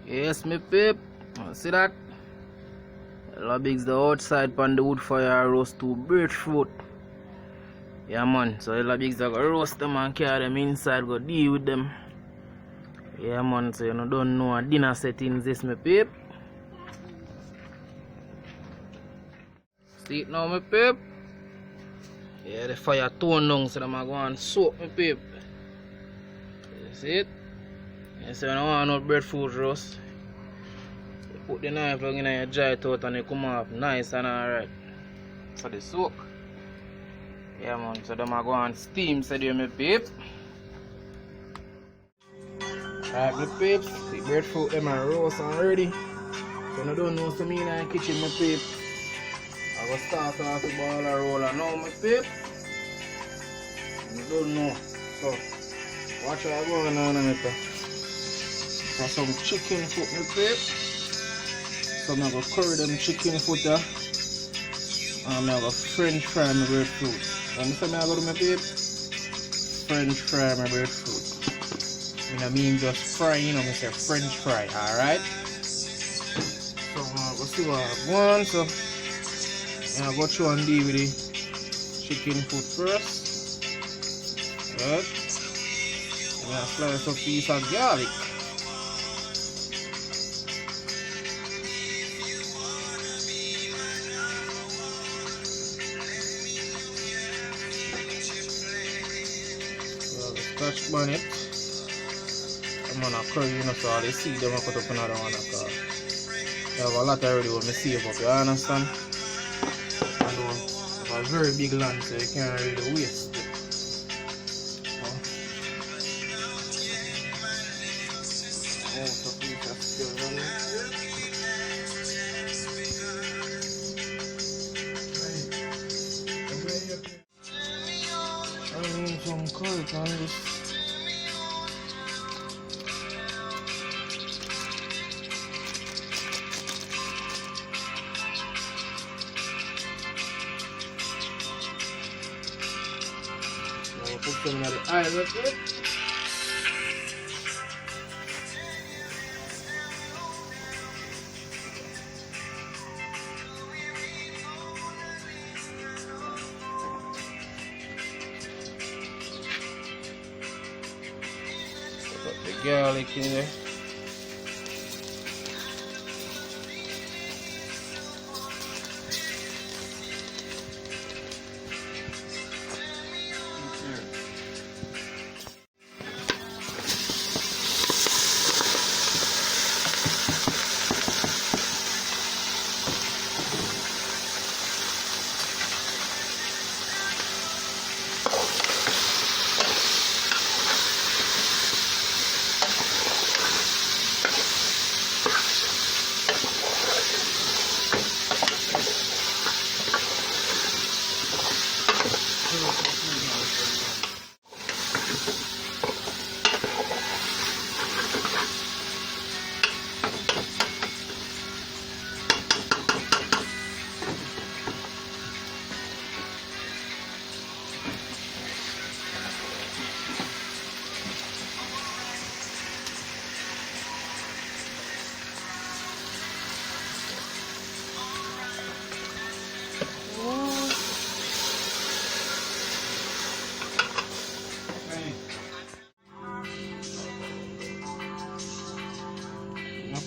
Yes, me peep. See that? Big's the outside pan the wood fire roast to breadfruit. Yeah man, so Big's are gonna roast them and carry them inside, go deal with them. Yeah man, so you don't know a dinner settings this me peep. See it now me peep. Yeah, the fire tone down so them are going to soak me peep. You see it? Yeah, so you don't want no breadfruit roast. You put the knife in your dry it out and it come off nice and alright. For the soak. Yeah man, so them are going to steam so they me peep. Alright my peeps, the breadfruit them are roast and ready. So you don't know so me in the kitchen my peep. I go start off the ball and roller now my peep. You don't know. So watch what I'm going on with that. Got some chicken foot my peep. So I'm going to curry them chicken foot and I'm going to French fry my breadfruit. What I'm going to do my peep? French fry my breadfruit. I mean just fry, you know, I say French fry, alright? So we'll see what I want. So I'm going to go and deal with the chicken foot first. Right? I'm going to slice up a piece of garlic. So the scotch bonnet. I'm gonna curry, you know, so all the seeds I'm gonna put up in another one. I have a lot already what I save up, you understand? I have a very big land, so you can't really waste it. I need some curry on this. Put some of the eye with it. Put the garlic in there.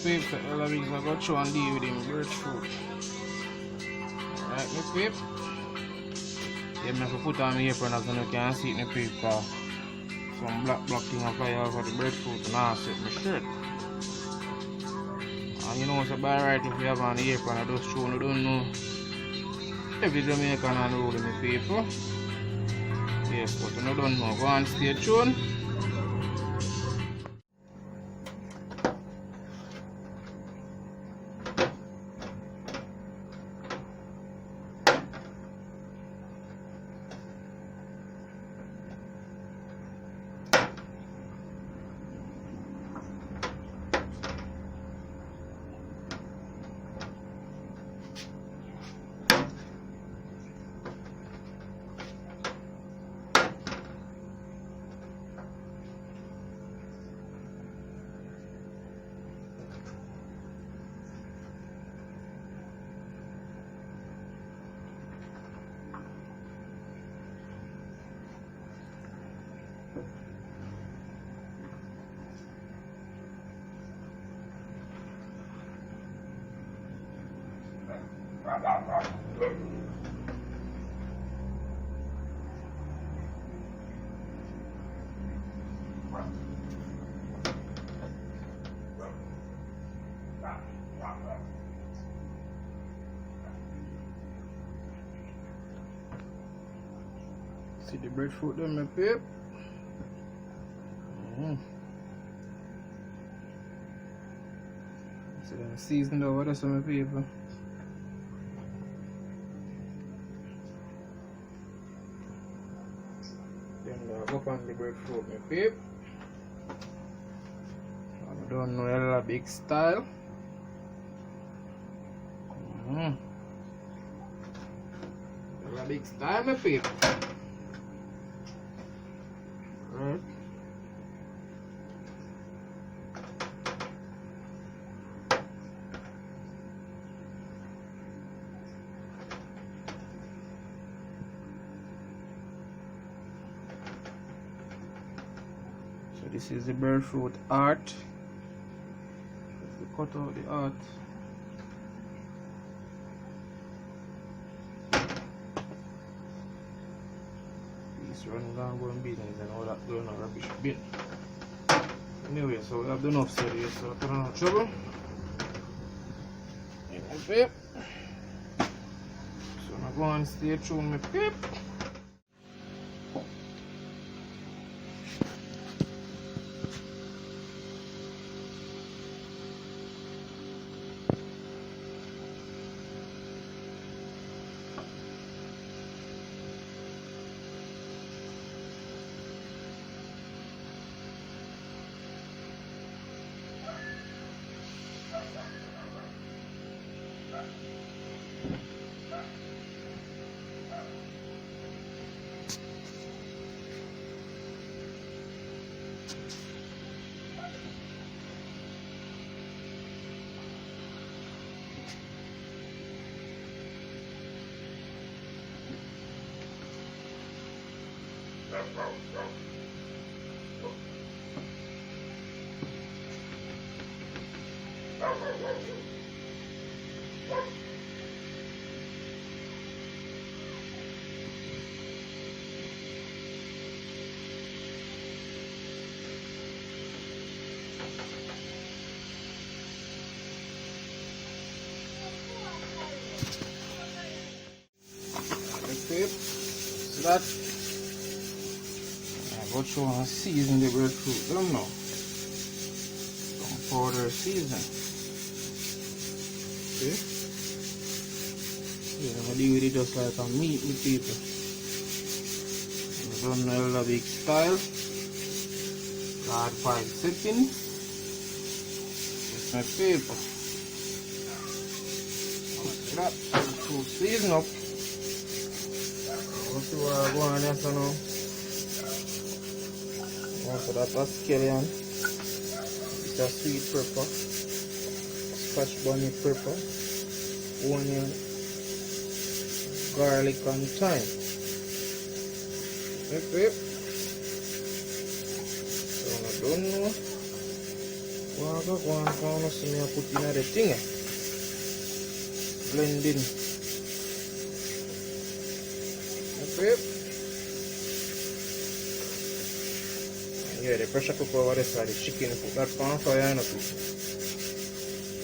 Peep, so Big's I go through and deal with him breadfruit. Alright, my peep. Yeah, I have to put on my apron so you can see it, my peep, because some black thing I fly over the breadfruit and I set my shirt. And you know it's about right if you have on the apron, I just show you don't know every Jamaican and road in my people. Yes, but you don't know. Go and stay tuned. See the breadfruit there, my peep. So them seasoned over there, some people. Then go up on the breadfruit, my peep. I don't know a big style. A big style, my peep. Right. So this is the breadfruit art. Let's cut out the art. Running down going business and all that going on rubbish bin. Anyway, so we have done enough today, so I don't have trouble. My peep. So I'm going to stay tuned, my peep. So that I go through and season the breadfruit them now. Some powder season. Okay? Yeah, I'm gonna deal with it just like a meat with people. I don't know the big style. Hard 5 seconds. It's my paper. Like that. So season up. Let's see what I'm going on there so now. So that's a scallion. It's a sweet pepper. Scotch bonnet pepper. Onion. Garlic and thyme. Okay. So I don't know. What I'm going to see me put in the thing. Blending. Okay. Yeah, the pressure cooker over there, so the chicken put that pan fire and up.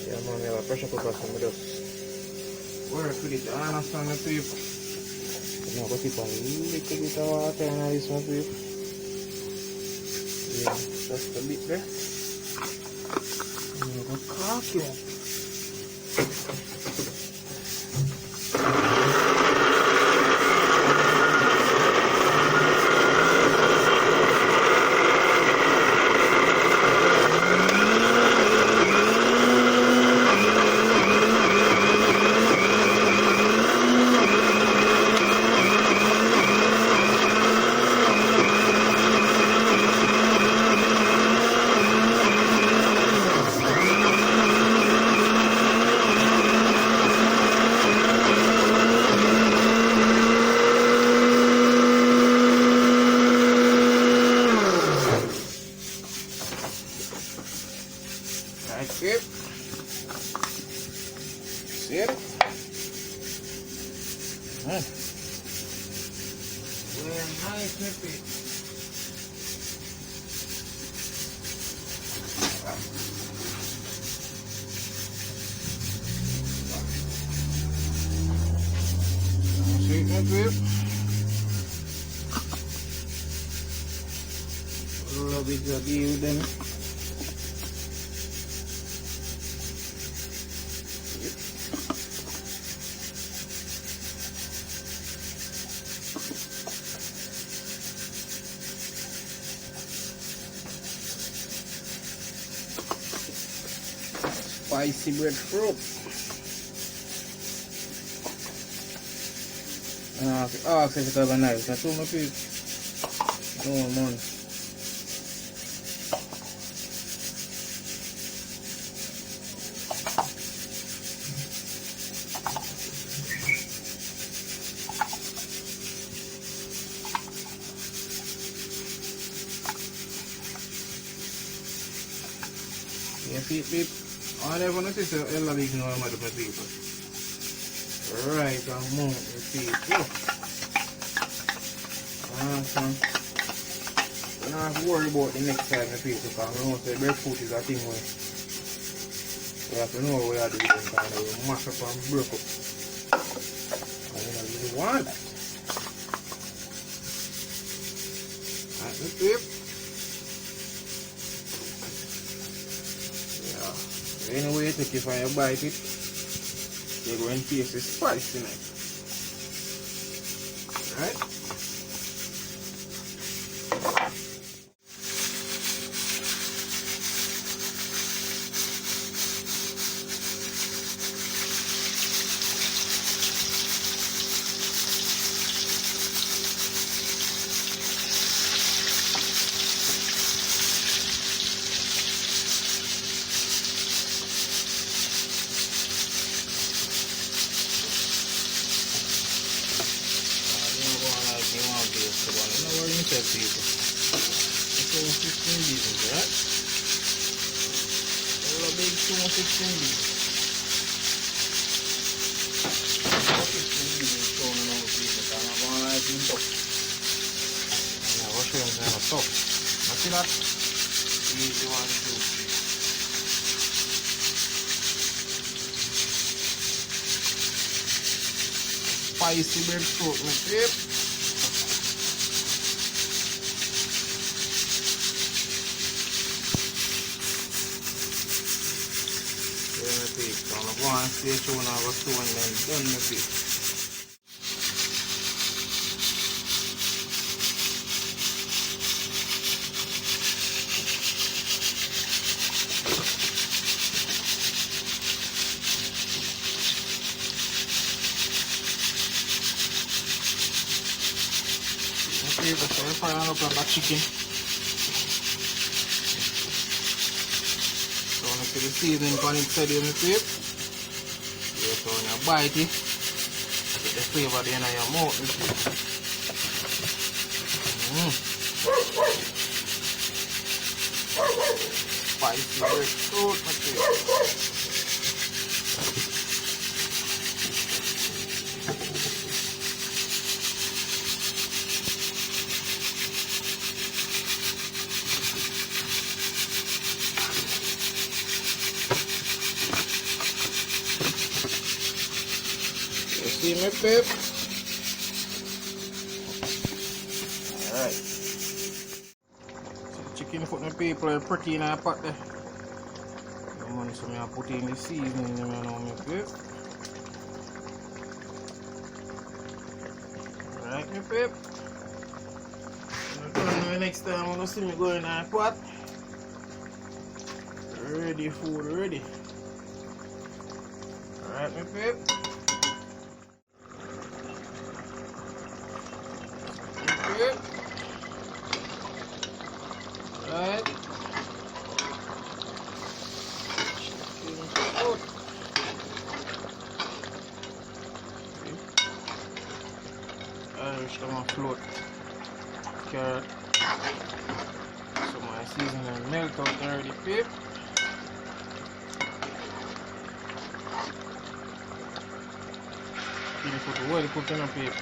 Yeah, man, we have a pressure cooker, so we just work with it. I understand the people. I'm going to keep a little bit of water in this one, people. Yeah, just a bit there. I'm going to crack it up. Okay. See it? Very nice, my people. Sweet, my people. Love it to give them. Spicy breadfruit. Oh, if it have a knife. That's all my people. No man. Yeah, people. I never noticed a hella big no matter my people. Right, I'm on the people. Awesome. Don't have to worry about the next time, my people, because I know the breadfruit is a thing where we have to know what we are doing, because we mash up and break up. And we don't really want that. Alright, my people. Anyway, you take it and you bite it, you're going to taste the spice in it. Alright? People. It's all 15 beans, right? All a big 15 beans. 15 beans going on with people, because I'm going to like them tough. And I wash them kind of tough. You see that? Easy 1, 2, 3. Spicy breadfruit, my people. So I'm going to stay tuned and go soon and then done with it. Okay, so I'm frying up that chicken. So I'm going to see the seasoning on it steady in the tape. So when you bite it, get the flavor in your mouth. Spicy breadfruit, my favorite. See my pep. Alright. So the chicken foot my people are pretty in a pot there. So I put in the seasoning in my pep. Alright my pep. Next time I'm gonna see me go in a pot. Ready food ready. Alright my pep. Right. Irish tomato float, carrot. So my seasoning melt out already, pep. chicken foot well cooked in a people.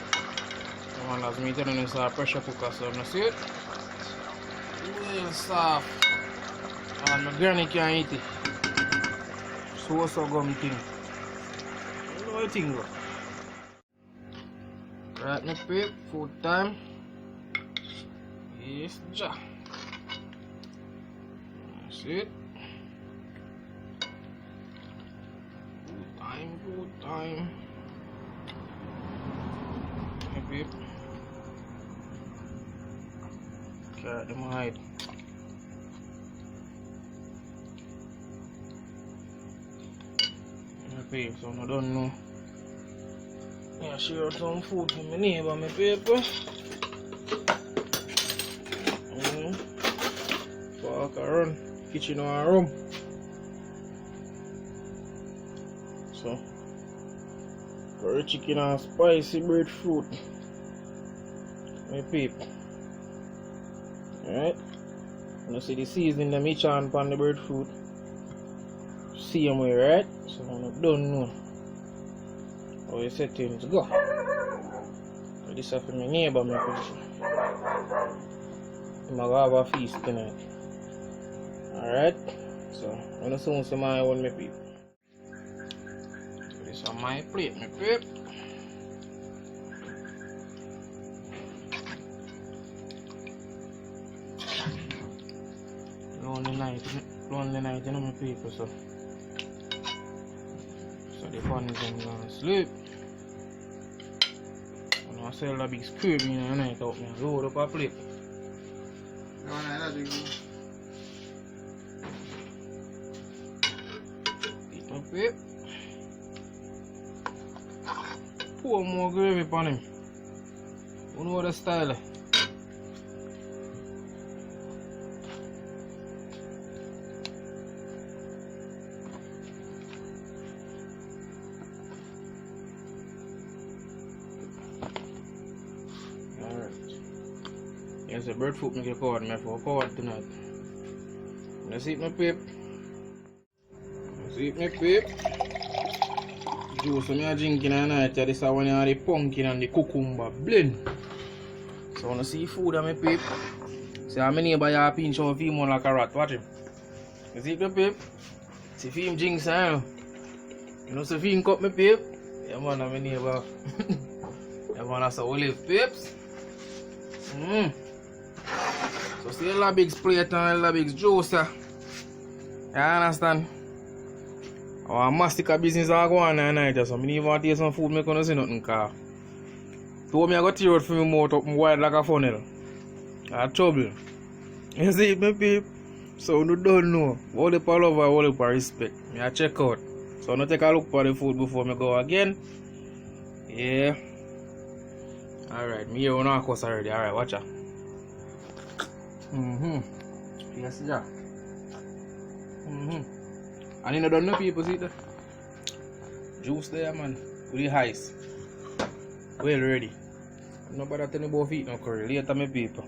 And as me telling you, it's a pressure cooker, so you see it? Well soft. And my granny can't eat it. So gum thing. You know what I think? Right, my people, food time. Yes, ja. See it? Good time. Hey, people. Carrot them hide. My people, so I don't know. I share some food for my neighbor, my people. Walk around kitchen or room. So, curry chicken and spicy breadfruit. My people. Alright. You see the seasoning them each on the breadfruit. Same way, right? So I don't know how you set things go. So this is for my neighbor, my people. I'm going to have a feast tonight. Alright. So I'm going to soon see my own, my people. So this is on my plate, my people. Lonely night, you know, my people, so the fun is going to sleep. And I sell a big screw in the night out there, load up a plate. Eat my people. Pour more gravy upon him. You know the style. Yes, the breadfruit make a card, me for a card tonight. Let's eat my pip. Let's eat my pip. Juice me a drinking tonight. This is one of the pumpkin and the cucumber blend. So when I see food on my pip, see how many neighbor you pinch out him on like a rat. Watch him. Let's eat my pip. See if him drinks, you know, see if him cut my pip. Yeah man, my neighbor. Yeah man, that's how we live, pips. So see a big plate and a big juicer. You understand? Our mastica business are going on tonight, so I don't even want to taste some food, I can't see nothing. Told me I got tear out for my mouth up wide like a funnel. That's trouble. You see me people? So you don't know. All the love and all the respect. I check out. So I take a look for the food before I go again. Yeah. Alright, me here on our course already. Alright, watch out. Yes, yeah. And you don't know people see that? Juice there, man. With the ice. Well ready. Nobody tell me about feet no curry. Later, my people.